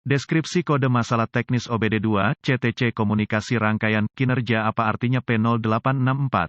Deskripsi kode masalah teknis OBD2, CTC komunikasi rangkaian, kinerja apa artinya P0864?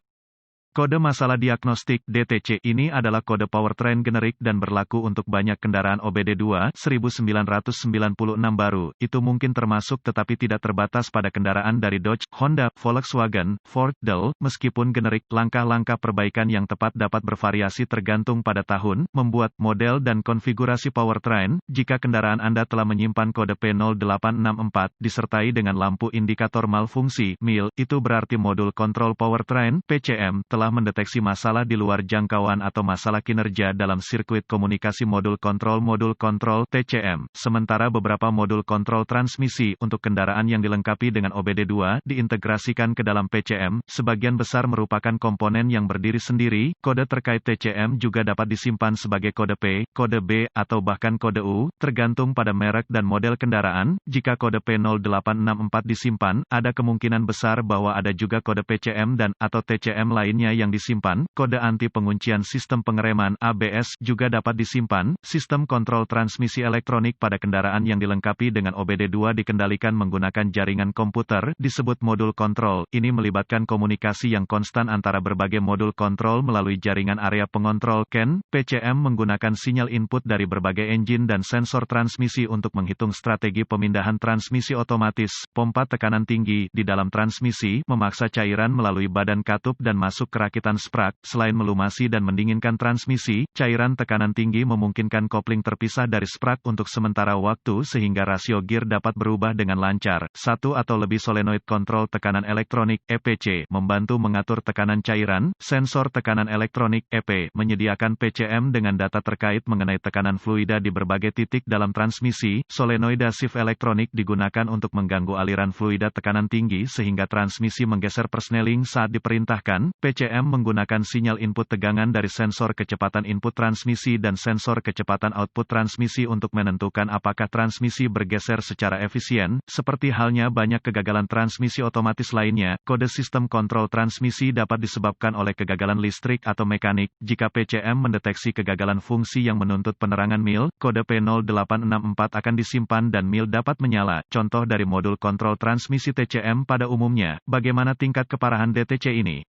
Kode masalah diagnostik DTC ini adalah kode powertrain generik dan berlaku untuk banyak kendaraan OBD2 1996 baru. Itu mungkin termasuk tetapi tidak terbatas pada kendaraan dari Dodge, Honda, Volkswagen, Ford, Dell. Meskipun generik, langkah-langkah perbaikan yang tepat dapat bervariasi tergantung pada tahun, membuat, model dan konfigurasi powertrain. Jika kendaraan Anda telah menyimpan kode P0864 disertai dengan lampu indikator malfungsi (MIL), itu berarti modul kontrol powertrain (PCM) telah mendeteksi masalah di luar jangkauan atau masalah kinerja dalam sirkuit komunikasi modul kontrol TCM. Sementara beberapa modul kontrol transmisi untuk kendaraan yang dilengkapi dengan OBD2 diintegrasikan ke dalam PCM, sebagian besar merupakan komponen yang berdiri sendiri. Kode terkait TCM juga dapat disimpan sebagai kode P, kode B, atau bahkan kode U, tergantung pada merek dan model kendaraan. Jika kode P0864 disimpan, ada kemungkinan besar bahwa ada juga kode PCM dan atau TCM lainnya yang disimpan. Kode anti penguncian sistem pengereman ABS juga dapat disimpan. Sistem kontrol transmisi elektronik pada kendaraan yang dilengkapi dengan OBD2 dikendalikan menggunakan jaringan komputer, disebut modul kontrol. Ini melibatkan komunikasi yang konstan antara berbagai modul kontrol melalui jaringan area pengontrol CAN. PCM menggunakan sinyal input dari berbagai engine dan sensor transmisi untuk menghitung strategi pemindahan transmisi otomatis. Pompa tekanan tinggi di dalam transmisi memaksa cairan melalui badan katup dan masuk ke rakitan sprak. Selain melumasi dan mendinginkan transmisi, cairan tekanan tinggi memungkinkan kopling terpisah dari sprak untuk sementara waktu sehingga rasio gear dapat berubah dengan lancar. Satu atau lebih solenoid kontrol tekanan elektronik (EPC) membantu mengatur tekanan cairan. Sensor tekanan elektronik (EP) menyediakan PCM dengan data terkait mengenai tekanan fluida di berbagai titik dalam transmisi. Solenoida shift elektronik digunakan untuk mengganggu aliran fluida tekanan tinggi sehingga transmisi menggeser persneling saat diperintahkan. PCM menggunakan sinyal input tegangan dari sensor kecepatan input transmisi dan sensor kecepatan output transmisi untuk menentukan apakah transmisi bergeser secara efisien. Seperti halnya banyak kegagalan transmisi otomatis lainnya, kode sistem kontrol transmisi dapat disebabkan oleh kegagalan listrik atau mekanik. Jika PCM mendeteksi kegagalan fungsi yang menuntut penerangan MIL, kode P0864 akan disimpan dan MIL dapat menyala. Contoh dari modul kontrol transmisi TCM pada umumnya. Bagaimana tingkat keparahan DTC ini?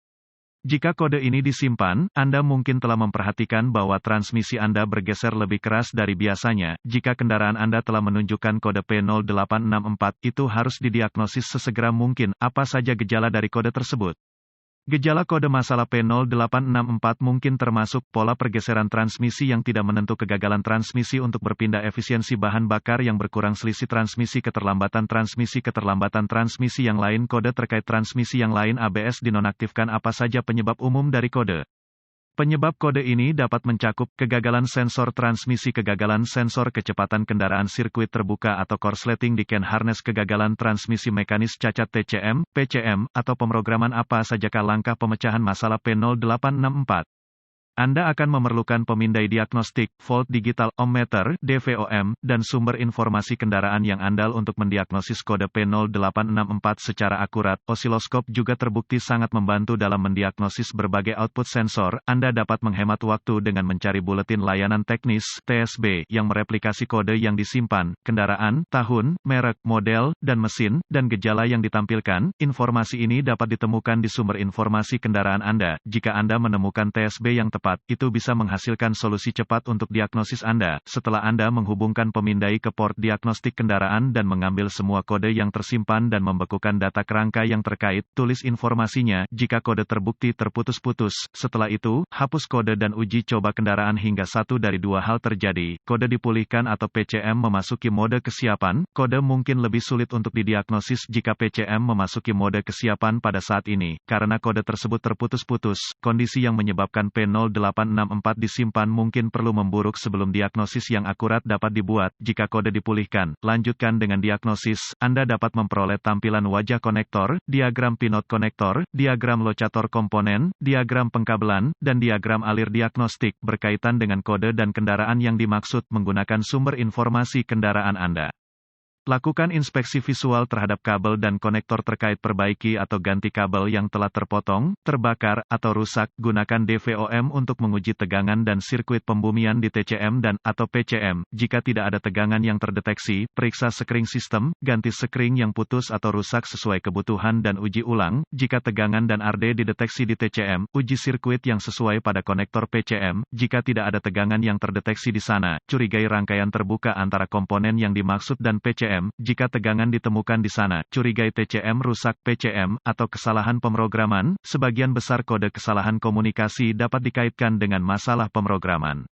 Jika kode ini disimpan, Anda mungkin telah memperhatikan bahwa transmisi Anda bergeser lebih keras dari biasanya. Jika kendaraan Anda telah menunjukkan kode P0864, itu harus didiagnosis sesegera mungkin. Apa saja gejala dari kode tersebut? Gejala kode masalah P0864 mungkin termasuk pola pergeseran transmisi yang tidak menentu, kegagalan transmisi untuk berpindah, efisiensi bahan bakar yang berkurang, selisih transmisi, keterlambatan transmisi yang lain. Kode terkait transmisi yang lain ABS dinonaktifkan. Apa saja penyebab umum dari kode? Penyebab kode ini dapat mencakup kegagalan sensor transmisi, kegagalan sensor kecepatan kendaraan sirkuit terbuka atau korsleting di CAN harness, kegagalan transmisi mekanis, cacat TCM, PCM, atau pemrograman. Apa sajakah langkah pemecahan masalah P0864? Anda akan memerlukan pemindai diagnostik, volt digital, ohmmeter, DVOM, dan sumber informasi kendaraan yang andal untuk mendiagnosis kode P0864 secara akurat. Osiloskop juga terbukti sangat membantu dalam mendiagnosis berbagai output sensor. Anda dapat menghemat waktu dengan mencari buletin layanan teknis (TSB) yang mereplikasi kode yang disimpan, kendaraan, tahun, merek, model, dan mesin, dan gejala yang ditampilkan. Informasi ini dapat ditemukan di sumber informasi kendaraan Anda. Jika Anda menemukan TSB yang tepat, itu bisa menghasilkan solusi cepat untuk diagnosis Anda. Setelah Anda menghubungkan pemindai ke port diagnostik kendaraan dan mengambil semua kode yang tersimpan dan membekukan data kerangka yang terkait, tulis informasinya. Jika kode terbukti terputus-putus, setelah itu, hapus kode dan uji coba kendaraan hingga satu dari dua hal terjadi. Kode dipulihkan atau PCM memasuki mode kesiapan. Kode mungkin lebih sulit untuk didiagnosis jika PCM memasuki mode kesiapan pada saat ini. Karena kode tersebut terputus-putus, kondisi yang menyebabkan P0864 disimpan mungkin perlu memburuk sebelum diagnosis yang akurat dapat dibuat. Jika kode dipulihkan, lanjutkan dengan diagnosis. Anda dapat memperoleh tampilan wajah konektor, diagram pinot konektor, diagram locator komponen, diagram pengkabelan, dan diagram alir diagnostik berkaitan dengan kode dan kendaraan yang dimaksud menggunakan sumber informasi kendaraan Anda. Lakukan inspeksi visual terhadap kabel dan konektor terkait, perbaiki atau ganti kabel yang telah terpotong, terbakar, atau rusak. Gunakan DVOM untuk menguji tegangan dan sirkuit pembumian di TCM dan atau PCM. Jika tidak ada tegangan yang terdeteksi, periksa sekring sistem, ganti sekring yang putus atau rusak sesuai kebutuhan dan uji ulang. Jika tegangan dan arde dideteksi di TCM, uji sirkuit yang sesuai pada konektor PCM. Jika tidak ada tegangan yang terdeteksi di sana, curigai rangkaian terbuka antara komponen yang dimaksud dan PCM. Jika tegangan ditemukan di sana, curigai TCM rusak, PCM, atau kesalahan pemrograman. Sebagian besar kode kesalahan komunikasi dapat dikaitkan dengan masalah pemrograman.